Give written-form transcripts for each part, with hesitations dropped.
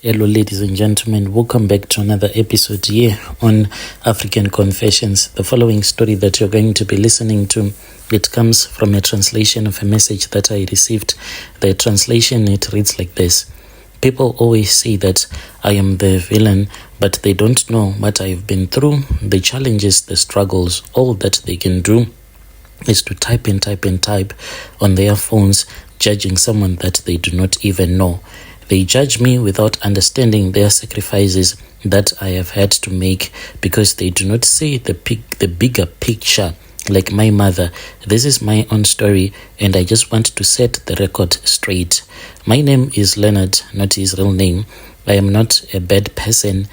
Hello, ladies and gentlemen. Welcome back to another episode here on African Confessions. The following story that you're going to be listening to, it comes from a translation of a message that I received. The translation, it reads like this. People always say that I am the villain, but they don't know what I've been through, the challenges, the struggles. All that they can do is to type on their phones, judging someone that they do not even know. They judge me without understanding their sacrifices that I have had to make because they do not see the bigger picture. Like my mother, this is my own story and I just want to set the record straight. My name is Leonard, not his real name. I am not a bad person.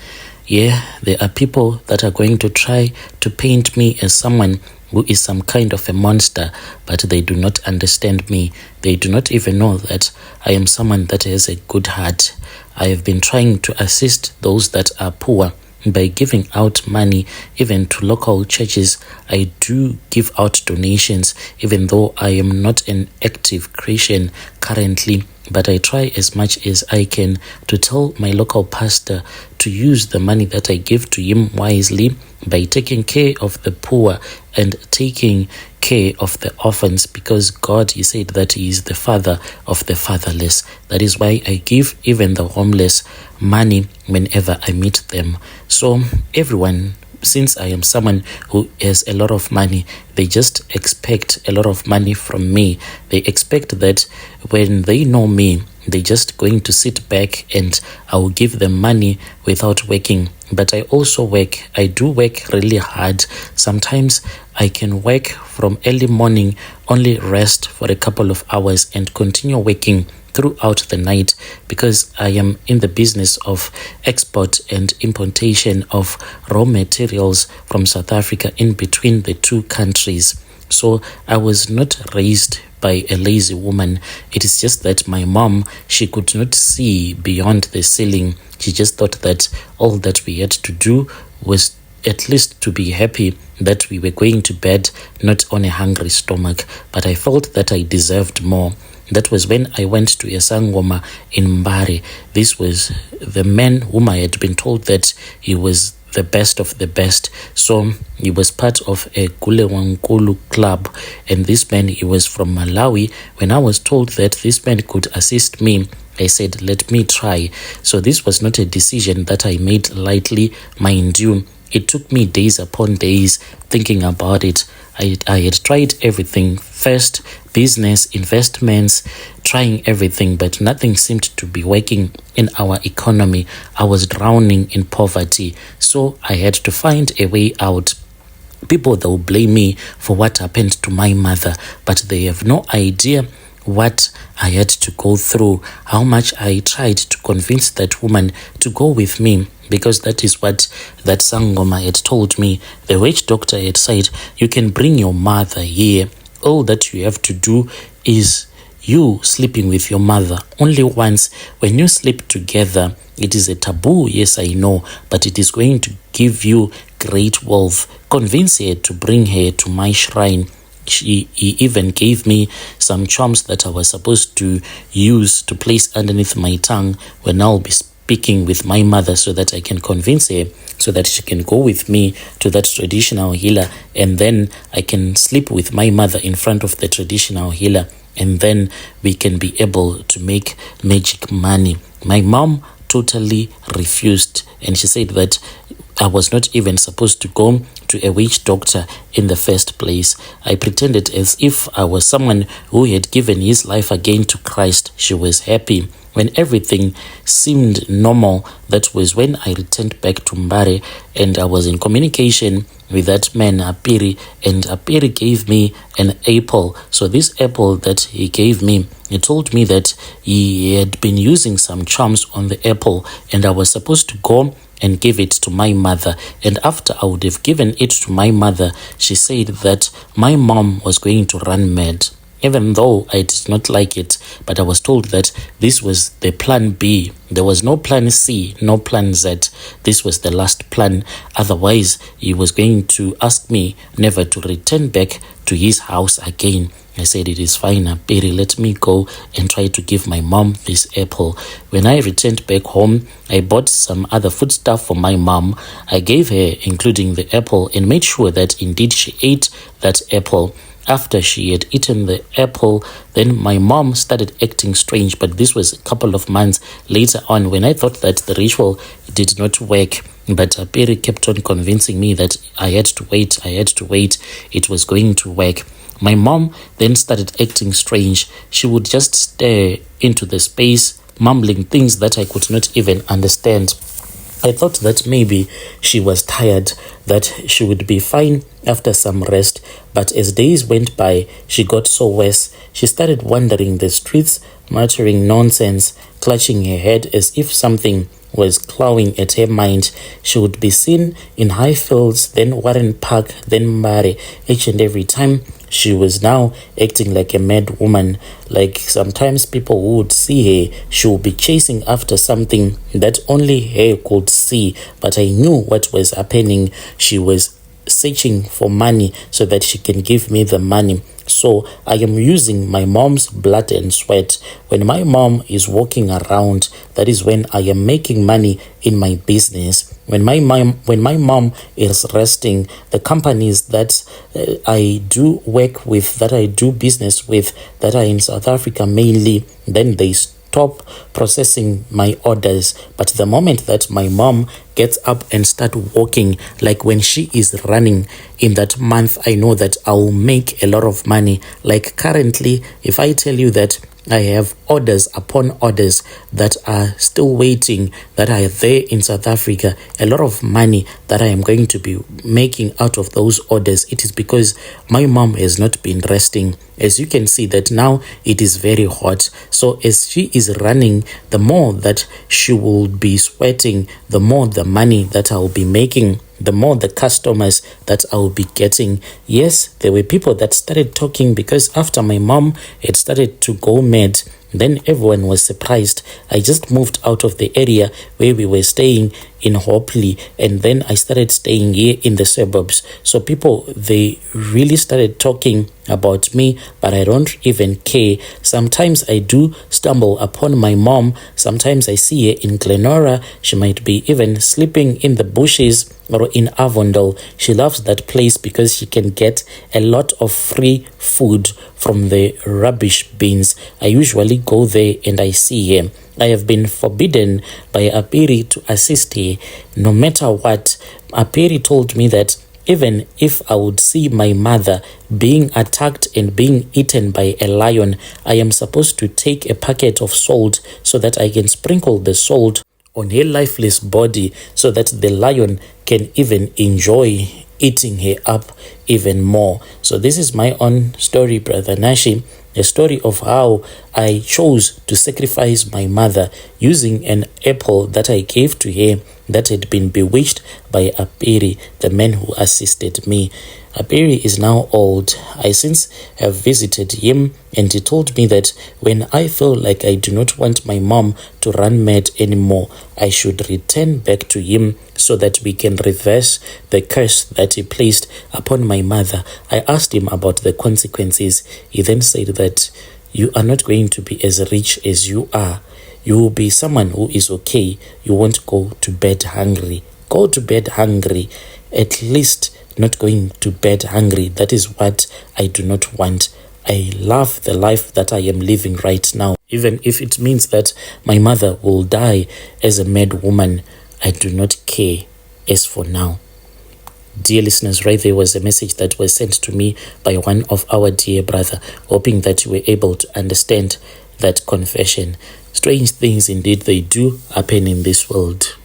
Yeah, there are people that are going to try to paint me as someone who is some kind of a monster, but they do not understand me. They do not even know that I am someone that has a good heart. I have been trying to assist those that are poor by giving out money, even to local churches. I do give out donations, even though I am not an active Christian currently, but I try as much as I can to tell my local pastor to use the money that I give to him wisely by taking care of the poor and taking care of the orphans, because God, he said that he is the father of the fatherless. That is why I give even the homeless money whenever I meet them. So everyone, since I am someone who has a lot of money, they just expect a lot of money from me. They expect that when they know me, they're just going to sit back and I will give them money without working. But I also work. I do work really hard. Sometimes I can work from early morning, only rest for a couple of hours and continue working throughout the night, because I am in the business of export and importation of raw materials from South Africa in between the two countries. So I was not raised by a lazy woman. It is just that my mom, she could not see beyond the ceiling. She just thought that all that we had to do was at least to be happy that we were going to bed, not on a hungry stomach. But I felt that I deserved more. That was when I went to a Sangoma in Mbare. This was the man whom I had been told that he was the best of the best. So he was part of a Kulewankulu club, and this man, he was from Malawi. When I was told that this man could assist me, I said, let me try. So this was not a decision that I made lightly, mind you. It took me days upon days thinking about it. I had tried everything. First, business, investments, trying everything, but nothing seemed to be working in our economy. I was drowning in poverty. So I had to find a way out. People, they will blame me for what happened to my mother, but they have no idea what I had to go through, how much I tried to convince that woman to go with me, because that is what that Sangoma had told me. The witch doctor had said, you can bring your mother here. All that you have to do is you sleeping with your mother only once. When you sleep together, it is a taboo, yes, I know, but it is going to give you great wealth. Convince her to bring her to my shrine. He even gave me some charms that I was supposed to use to place underneath my tongue when I'll be speaking with my mother, so that I can convince her, so that she can go with me to that traditional healer, and then I can sleep with my mother in front of the traditional healer, and then we can be able to make magic money. My mom totally refused, and she said that I was not even supposed to go to a witch doctor in the first place. I pretended as if I was someone who had given his life again to Christ. She was happy. When everything seemed normal, that was when I returned back to Mbare, and I was in communication with that man, Apiri, and Apiri gave me an apple. So this apple that he gave me, he told me that he had been using some charms on the apple, and I was supposed to go and give it to my mother. And after I would have given it to my mother, she said that my mom was going to run mad. Even though I did not like it, but I was told that this was the plan B. There was no plan C, no plan Z. This was the last plan. Otherwise, he was going to ask me never to return back to his house again. I said, it is fine, Apiri, let me go and try to give my mom this apple. When I returned back home, I bought some other foodstuff for my mom. I gave her, including the apple, and made sure that indeed she ate that apple. After she had eaten the apple, then my mom started acting strange, but this was a couple of months later on when I thought that the ritual did not work. But Apiri kept on convincing me that I had to wait, it was going to work. My mom then started acting strange. She would just stare into the space, mumbling things that I could not even understand. I thought that maybe she was tired, that she would be fine after some rest, but as days went by, she got so worse. She started wandering the streets, muttering nonsense, clutching her head as if something was clawing at her mind. She would be seen in Highfields, then Warren Park, then Mare, each and every time. She was now acting like a mad woman. Like sometimes people who would see her, she would be chasing after something that only her could see. But I knew what was happening. She was searching for money so that she can give me the money. So I am using my mom's blood and sweat. When my mom is walking around, that is when I am making money in my business. When my mom is resting, the companies that I do work with, that I do business with, that are in South Africa mainly, then they stop processing my orders. But the moment that my mom gets up and start walking, like when she is running in that month, I know that I'll make a lot of money. Like currently, if I tell you that I have orders upon orders that are still waiting, that are there in South Africa, a lot of money that I am going to be making out of those orders, it is because my mom has not been resting. As you can see that now it is very hot. So as she is running, the more that she will be sweating, the more the money that I will be making, the more the customers that I will be getting. Yes, there were people that started talking because after my mom had started to go mad, then everyone was surprised. I just moved out of the area where we were staying in Hopley, and then I started staying here in the suburbs. So people, they really started talking about me, but I don't even care. Sometimes I do stumble upon my mom. Sometimes I see her in Glenora. She might be even sleeping in the bushes or in Avondale. She loves that place because she can get a lot of free food from the rubbish bins. I usually go there and I see her. I have been forbidden by Apiri to assist her. No matter what, Apiri told me that even if I would see my mother being attacked and being eaten by a lion, I am supposed to take a packet of salt so that I can sprinkle the salt on her lifeless body so that the lion can even enjoy eating her up even more. So this is my own story, Brother Nashi, a story of how I chose to sacrifice my mother using an apple that I gave to her that had been bewitched by Apiri, the man who assisted me. Apiri is now old. I since have visited him, and he told me that when I feel like I do not want my mom to run mad anymore, I should return back to him so that we can reverse the curse that he placed upon my mother. I asked him about the consequences. He then said that you are not going to be as rich as you are. You will be someone who is okay. You won't go to bed hungry. Go to bed hungry. At least not going to bed hungry. That is what I do not want. I love the life that I am living right now. Even if it means that my mother will die as a mad woman, I do not care as for now. Dear listeners, right there was a message that was sent to me by one of our dear brother, hoping that you were able to understand that confession. Strange things indeed they do happen in this world.